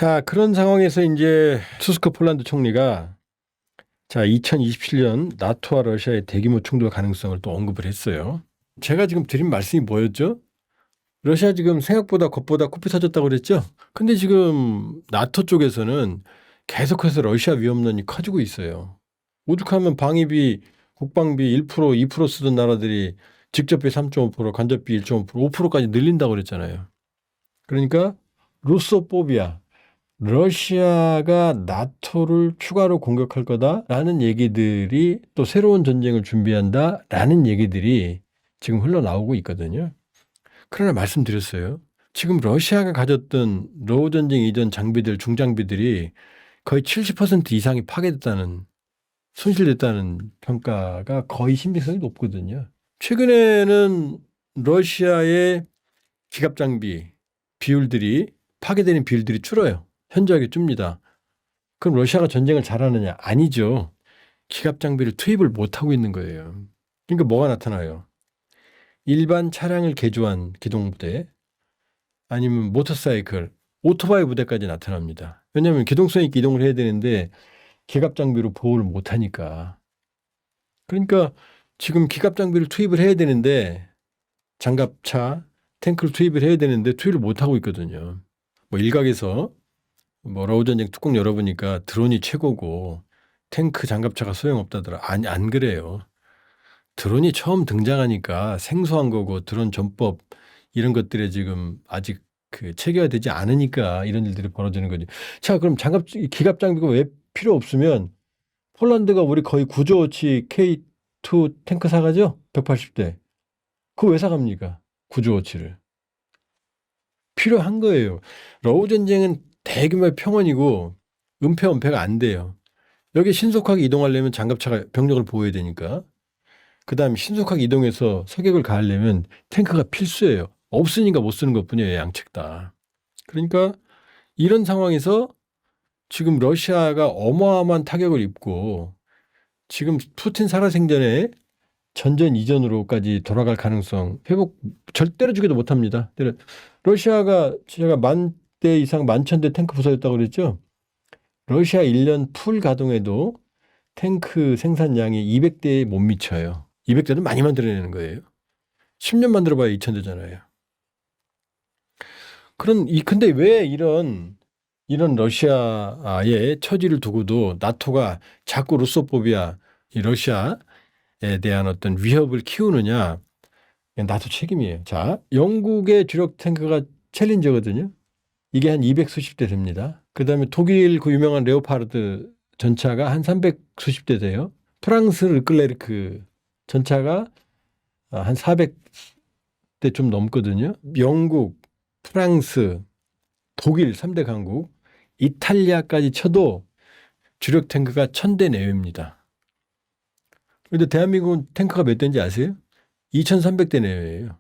자, 그런 상황에서 이제 투스크 폴란드 총리가 2027년 나토와 러시아의 대규모 충돌 가능성을 또 언급을 했어요. 제가 지금 드린 말씀이 뭐였죠? 러시아 지금 생각보다 것보다 코피 터졌다고 그랬죠? 근데 지금 나토 쪽에서는 계속해서 러시아 위험론이 커지고 있어요. 오죽하면 방위비, 국방비 1%, 2% 쓰던 나라들이 직접비 3.5%, 간접비 1.5%, 5%까지 늘린다고 그랬잖아요. 그러니까 루소포비아, 러시아가 나토를 추가로 공격할 거다라는 얘기들이 또 새로운 전쟁을 준비한다라는 얘기들이 지금 흘러나오고 있거든요. 그러나 말씀드렸어요. 지금 러시아가 가졌던 러우 전쟁 이전 장비들, 중장비들이 거의 70% 이상이 파괴됐다는, 손실됐다는 평가가 거의 신빙성이 높거든요. 최근에는 러시아의 기갑 장비 비율들이 파괴되는 비율들이 줄어요. 현저하게 줍니다. 그럼 러시아가 전쟁을 잘하느냐? 아니죠. 기갑 장비를 투입을 못하고 있는 거예요. 그러니까 뭐가 나타나요? 일반 차량을 개조한 기동부대 아니면 모터사이클, 오토바이 부대까지 나타납니다. 왜냐하면 기동성 있게 이동을 해야 되는데 기갑 장비로 보호를 못하니까. 그러니까 지금 기갑 장비를 투입을 해야 되는데 장갑차, 탱크를 투입을 해야 되는데 투입을 못하고 있거든요. 뭐 일각에서 러우 전쟁 뚜껑 열어보니까 드론이 최고고 탱크 장갑차가 소용없다더라. 아니, 안 그래요. 드론이 처음 등장하니까 생소한 거고 드론 전법 이런 것들에 지금 아직 체계화되지 않으니까 이런 일들이 벌어지는 거지. 자, 그럼 기갑 장비가 왜 필요 없으면 폴란드가 우리 거의 구조어치 K2 탱크 사가죠? 180대. 그거 왜 사갑니까? 구조어치를. 필요한 거예요. 러우 전쟁은 대규모의 평원이고 은폐 은폐가 안 돼요. 여기 신속하게 이동하려면 장갑차가 병력을 보호해야 되니까. 그다음에 신속하게 이동해서 사격을 가하려면 탱크가 필수예요. 없으니까 못 쓰는 것뿐이에요. 양측 다. 그러니까 이런 상황에서 지금 러시아가 어마어마한 타격을 입고 지금 푸틴 살아생전에 전전 이전으로까지 돌아갈 가능성 회복 절대로 주기도 못합니다. 러시아가 제가 10,000대 이상 11,000대 탱크 부서졌다고 그랬죠. 러시아 1년 풀 가동에도 탱크 생산량이 200대에 못 미쳐요. 200대는 많이 만들어내는 거예요. 10년 만들어봐야 2,000대잖아요. 근데 왜 이런 러시아의 처지를 두고도 나토가 자꾸 루소포비아, 이 러시아에 대한 어떤 위협을 키우느냐? 나토 책임이에요. 자, 영국의 주력 탱크가 챌린저거든요. 이게 한 200 수십 대 됩니다. 그 다음에 독일 그 유명한 레오파르드 전차가 한 300 수십 대 돼요. 프랑스 르클레르크 전차가 한 400대 좀 넘거든요. 영국, 프랑스, 독일 3대 강국, 이탈리아까지 쳐도 주력 탱크가 1,000대 내외입니다. 그런데 대한민국은 탱크가 몇 대인지 아세요? 2,300대 내외예요.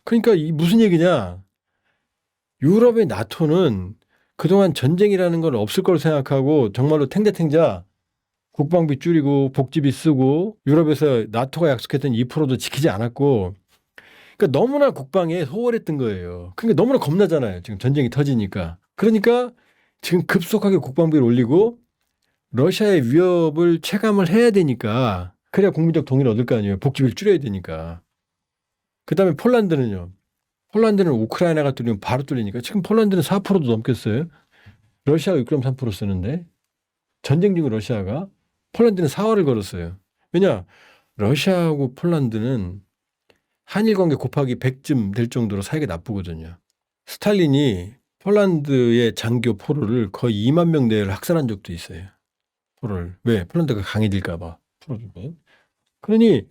그러니까 이 무슨 얘기냐? 유럽의 나토는 그동안 전쟁이라는 건 없을 거로 생각하고 정말로 탱자탱자 국방비 줄이고 복지비 쓰고 유럽에서 나토가 약속했던 2%도 지키지 않았고 그러니까 너무나 국방에 소홀했던 거예요. 그러니까 너무나 겁나잖아요. 지금 전쟁이 터지니까. 그러니까 지금 급속하게 국방비를 올리고 러시아의 위협을 체감을 해야 되니까 그래야 국민적 동의를 얻을 거 아니에요. 복지비를 줄여야 되니까. 그다음에 폴란드는요. 폴란드는 우크라이나가 뚫리면 바로 뚫리니까 지금 폴란드는 4%도 넘겼어요. 러시아가 6.3% 쓰는데 전쟁 중인 러시아가 폴란드는 사활을 걸었어요. 왜냐? 러시아하고 폴란드는 한일 관계 곱하기 100쯤 될 정도로 사이가 나쁘거든요. 스탈린이 폴란드의 장교 포로를 거의 2만 명 내외를 학살한 적도 있어요. 포로를. 왜? 폴란드가 강해질까 봐. 풀어주면. 그러니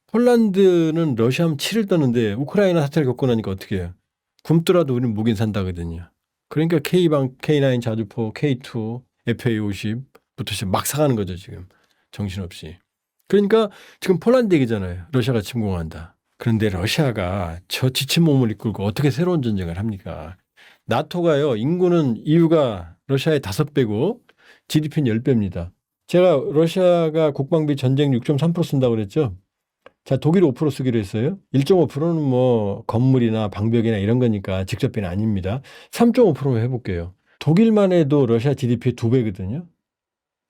폴란드는 러시아하면 치를 떠는데 우크라이나 사태를 겪고 나니까 어떻게 해요? 굶더라도 우리는 무긴 산다거든요. 그러니까 K9 자주포, K2, FA50부터 지금 막 사가는 거죠, 지금. 정신없이. 그러니까 지금 폴란드 얘기잖아요. 러시아가 침공한다. 그런데 러시아가 저 지친 몸을 이끌고 어떻게 새로운 전쟁을 합니까? 나토가요, 인구는 EU가 러시아의 5배고 GDP는 10배입니다. 제가 러시아가 국방비 전쟁 6.3% 쓴다고 그랬죠? 자, 독일 5% 쓰기로 했어요. 1.5%는 뭐 건물이나 방벽이나 이런 거니까 직접비는 아닙니다. 3.5%만 해볼게요. 독일만 해도 러시아 GDP의 2배거든요.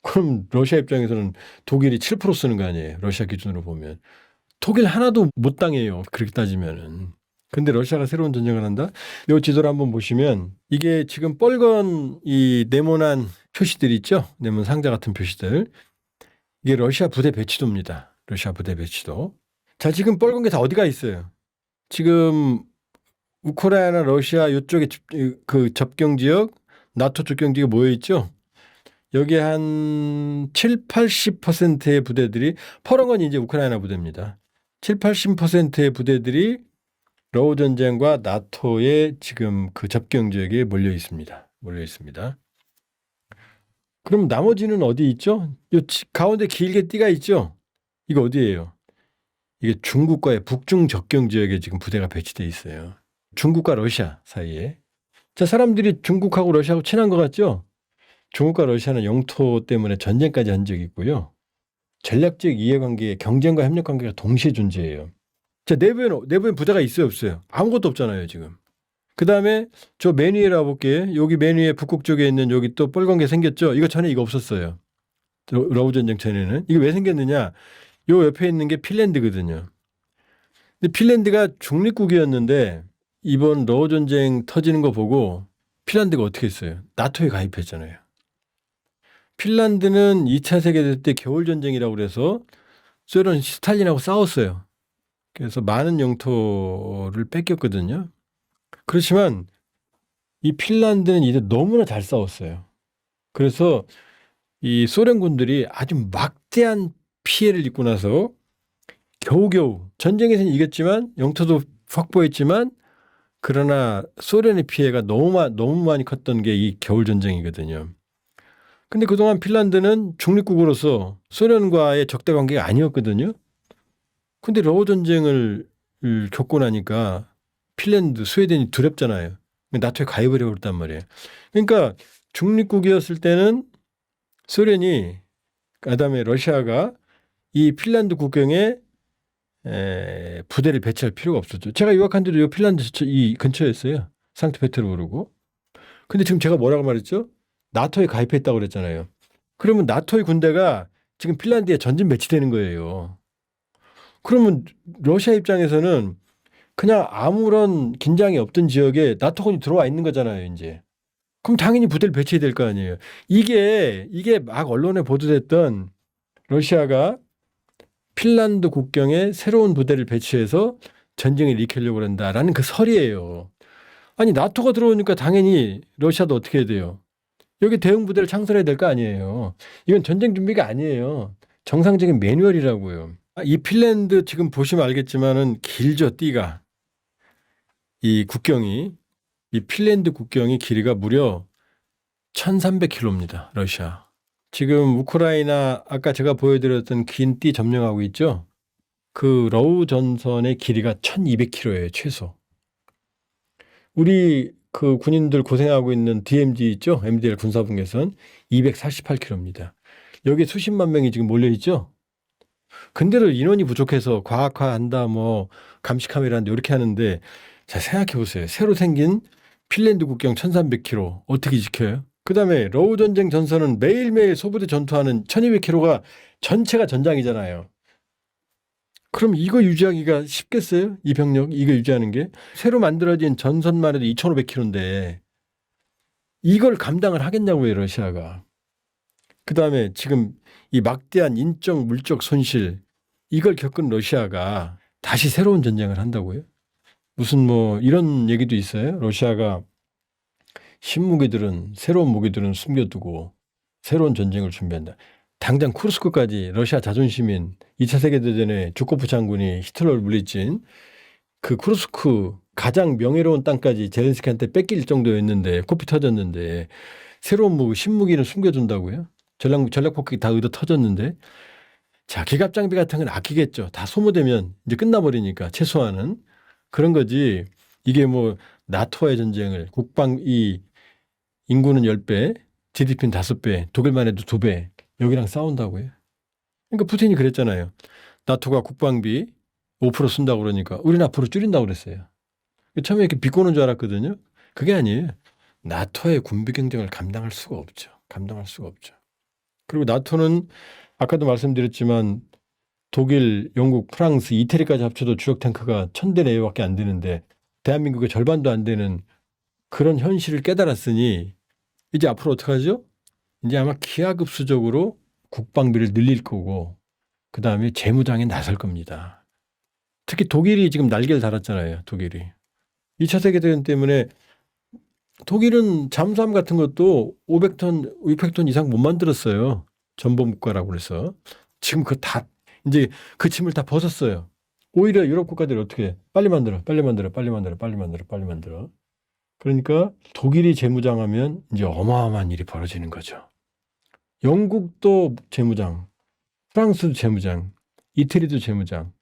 그럼 러시아 입장에서는 독일이 7% 쓰는 거 아니에요. 러시아 기준으로 보면. 독일 하나도 못 당해요. 그렇게 따지면은. 근데 러시아가 새로운 전쟁을 한다? 이 지도를 한번 보시면 이게 지금 빨간 이 네모난 표시들 있죠? 네모난 상자 같은 표시들. 이게 러시아 부대 배치도입니다. 러시아 부대 배치도. 자, 지금 빨간 게 다 어디가 있어요? 지금 우크라이나, 러시아 이쪽에 그 접경 지역, 나토 접경 지역에 모여 있죠? 여기 한 7, 80%의 부대들이 파란 건 이제 우크라이나 부대입니다. 7, 80%의 부대들이 러우 전쟁과 나토의 지금 그 접경 지역에 몰려 있습니다. 몰려 있습니다. 그럼 나머지는 어디 있죠? 요 가운데 길게 띠가 있죠? 이거 어디예요? 이게 중국과의 북중 접경 지역에 지금 부대가 배치돼 있어요. 중국과 러시아 사이에. 자, 사람들이 중국하고 러시아하고 친한 것 같죠? 중국과 러시아는 영토 때문에 전쟁까지 한 적이 있고요. 전략적 이해관계, 경쟁과 협력관계가 동시에 존재해요. 자, 내부엔 부대가 있어요, 없어요? 아무것도 없잖아요, 지금. 그 다음에 저 맨 위에 가볼게요. 여기 맨 위에 북극 쪽에 있는 여기 또 빨간 게 생겼죠? 이거 전에 이거 없었어요. 러우 전쟁 전에는. 이게 왜 생겼느냐? 요 옆에 있는 게 핀란드거든요. 근데 핀란드가 중립국이었는데 이번 러우 전쟁 터지는 거 보고 핀란드가 어떻게 했어요? 나토에 가입했잖아요. 핀란드는 2차 세계대전 때 겨울전쟁이라고 그래서 소련 스탈린하고 싸웠어요. 그래서 많은 영토를 뺏겼거든요. 그렇지만 이 핀란드는 이제 너무나 잘 싸웠어요. 그래서 이 소련군들이 아주 막대한 피해를 입고 나서 겨우겨우 전쟁에서는 이겼지만 영토도 확보했지만 그러나 소련의 피해가 너무 많이 컸던 게 이 겨울전쟁이거든요. 근데 그동안 핀란드는 중립국으로서 소련과의 적대 관계가 아니었거든요. 근데 러우 전쟁을 겪고 나니까 핀란드, 스웨덴이 두렵잖아요. 나토에 가입을 해버렸단 말이에요. 그러니까 중립국이었을 때는 소련이, 그다음에 러시아가 이 핀란드 국경에 부대를 배치할 필요가 없었죠. 제가 유학한 데도 이 핀란드 이 근처였어요. 상트페테르부르크. 근데 지금 제가 뭐라고 말했죠? 나토에 가입했다고 그랬잖아요. 그러면 나토의 군대가 지금 핀란드에 전진 배치되는 거예요. 그러면 러시아 입장에서는 그냥 아무런 긴장이 없던 지역에 나토군이 들어와 있는 거잖아요, 이제. 그럼 당연히 부대를 배치해야 될 거 아니에요. 이게 막 언론에 보도됐던 러시아가 핀란드 국경에 새로운 부대를 배치해서 전쟁을 일으키려고 한다라는 그 설이에요. 아니, 나토가 들어오니까 당연히 러시아도 어떻게 해야 돼요? 여기 대응 부대를 창설해야 될 거 아니에요. 이건 전쟁 준비가 아니에요. 정상적인 매뉴얼이라고요. 이 핀란드 지금 보시면 알겠지만은 길죠, 띠가. 이 국경이, 이 핀란드 국경이 길이가 무려 1300km입니다. 러시아. 지금 우크라이나 아까 제가 보여드렸던 긴 띠 점령하고 있죠. 그 러우 전선의 길이가 1200km예요, 최소. 우리 그 군인들 고생하고 있는 DMZ 있죠? MDL 군사분계선 248km입니다. 여기 수십만 명이 지금 몰려 있죠? 근데도 인원이 부족해서 과학화한다, 뭐 감시 카메라인데 이렇게 하는데, 자, 생각해 보세요. 새로 생긴 핀란드 국경 1300km 어떻게 지켜요? 그다음에 러우 전쟁 전선은 매일매일 소부대 전투하는 1200km가 전체가 전장이잖아요. 그럼 이거 유지하기가 쉽겠어요? 이 병력 이거 유지하는 게 새로 만들어진 전선만 해도 2500km인데 이걸 감당을 하겠냐고요, 러시아가. 그다음에 지금 이 막대한 인적 물적 손실 이걸 겪은 러시아가 다시 새로운 전쟁을 한다고요? 무슨 뭐 이런 얘기도 있어요. 러시아가 신무기들은 새로운 무기들은 숨겨두고 새로운 전쟁을 준비한다. 당장 쿠르스크까지 러시아 자존심인 2차 세계대전에 주코프 장군이 히틀러를 물리친 그 쿠르스크 가장 명예로운 땅까지 제렌스키한테 뺏길 정도였는데 코피 터졌는데 새로운 무기 신무기를 숨겨둔다고요? 전략폭격이 다 의도 터졌는데 자, 기갑 장비 같은 건 아끼겠죠. 다 소모되면 이제 끝나버리니까 최소한은 그런 거지. 이게 뭐 나토와의 전쟁을 국방 이 인구는 10배, GDP는 5배, 독일만 해도 2배 여기랑 싸운다고요. 그러니까 푸틴이 그랬잖아요. 나토가 국방비 5% 쓴다고 그러니까 우리는 앞으로 줄인다고 그랬어요. 처음에 이렇게 비꼬는 줄 알았거든요. 그게 아니에요. 나토의 군비 경쟁을 감당할 수가 없죠. 감당할 수가 없죠. 그리고 나토는 아까도 말씀드렸지만 독일, 영국, 프랑스, 이태리까지 합쳐도 주력 탱크가 1000대 내외밖에 안 되는데 대한민국의 절반도 안 되는 그런 현실을 깨달았으니 이제 앞으로 어떻게 하죠? 이제 아마 기하급수적으로 국방비를 늘릴 거고 그 다음에 재무장에 나설 겁니다. 특히 독일이 지금 날개를 달았잖아요. 독일이. 2차 세계대전 때문에 독일은 잠수함 같은 것도 500톤, 600톤 이상 못 만들었어요. 전범국가라고 그래서. 지금 그거 다 이제 그 짐을 다 벗었어요. 오히려 유럽 국가들이 어떻게 해? 빨리 만들어, 빨리 만들어, 빨리 만들어, 빨리 만들어, 빨리 만들어. 그러니까 독일이 재무장하면 이제 어마어마한 일이 벌어지는 거죠. 영국도 재무장, 프랑스도 재무장, 이태리도 재무장.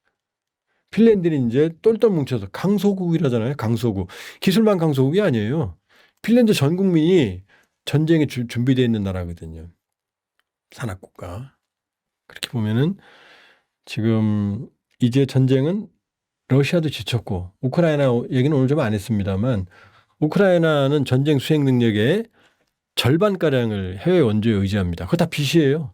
핀란드는 이제 똘똘 뭉쳐서 강소국이라잖아요. 강소국. 기술만 강소국이 아니에요. 핀란드 전 국민이 전쟁에 준비되어 있는 나라거든요. 산악국가. 그렇게 보면은 지금 이제 전쟁은 러시아도 지쳤고 우크라이나 얘기는 오늘 좀 안 했습니다만 우크라이나는 전쟁 수행 능력의 절반가량을 해외 원조에 의지합니다. 그거 다 빚이에요.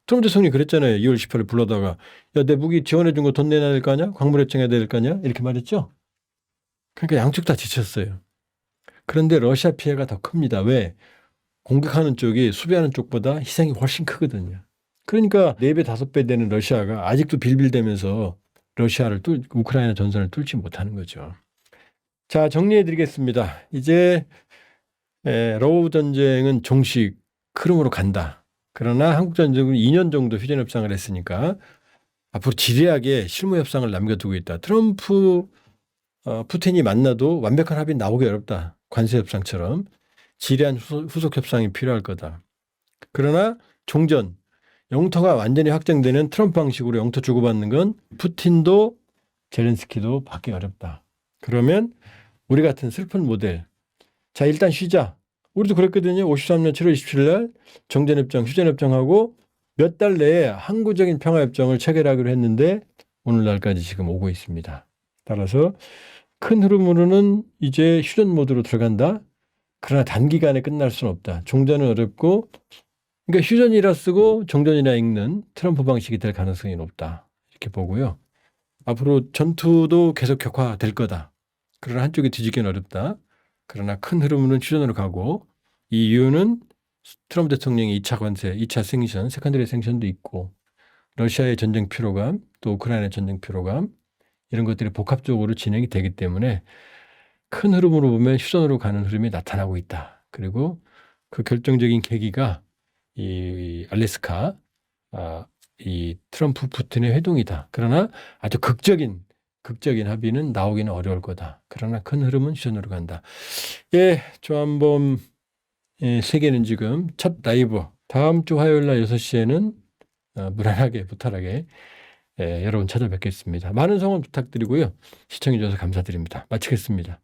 트럼프 대통령이 그랬잖아요. 2월 18일 불러다가 야, 내 무기 지원해 준 거 돈 내놔야 될 거 아니야? 광물 해청해야 될 거 아니야? 이렇게 말했죠. 그러니까 양쪽 다 지쳤어요. 그런데 러시아 피해가 더 큽니다. 왜? 공격하는 쪽이 수비하는 쪽보다 희생이 훨씬 크거든요. 그러니까 4배, 5배 되는 러시아가 아직도 빌빌대면서 우크라이나 전선을 뚫지 못하는 거죠. 자, 정리해드리겠습니다. 이제 러우 전쟁은 종식 흐름으로 간다. 그러나 한국 전쟁은 2년 정도 휴전 협상을 했으니까 앞으로 지대하게 실무 협상을 남겨두고 있다. 트럼프, 푸틴이 만나도 완벽한 합의 나오기 어렵다. 관세 협상처럼 지대한 후속 협상이 필요할 거다. 그러나 종전, 영토가 완전히 확정되는 트럼프 방식으로 영토 주고받는 건 푸틴도 젤렌스키도 받기 어렵다. 그러면 우리 같은 슬픈 모델. 자, 일단 쉬자. 우리도 그랬거든요. 53년 7월 27일 날 정전협정, 휴전협정하고 몇 달 내에 항구적인 평화협정을 체결하기로 했는데 오늘날까지 지금 오고 있습니다. 따라서 큰 흐름으로는 이제 휴전 모드로 들어간다. 그러나 단기간에 끝날 수는 없다. 종전은 어렵고 그러니까 휴전이라 쓰고 종전이라 읽는 트럼프 방식이 될 가능성이 높다. 이렇게 보고요. 앞으로 전투도 계속 격화될 거다. 그러나 한쪽이 뒤지기는 어렵다. 그러나 큰 흐름으로는 휴전으로 가고 이 이유는 트럼프 대통령의 2차 관세, 2차 생션, 세컨더리 생션도 있고 러시아의 전쟁 피로감, 또 우크라이나의 전쟁 피로감 이런 것들이 복합적으로 진행이 되기 때문에 큰 흐름으로 보면 휴전으로 가는 흐름이 나타나고 있다. 그리고 그 결정적인 계기가 이 알래스카, 이 트럼프 푸틴의 회동이다. 그러나 아주 극적인 합의는 나오기는 어려울 거다. 그러나 큰 흐름은 휴전으로 간다. 예, 조한범 세계는 지금 첫 라이브 다음 주 화요일 날 6시에는 무난하게 무탈하게 여러분 찾아뵙겠습니다. 많은 성원 부탁드리고요. 시청해 주셔서 감사드립니다. 마치겠습니다.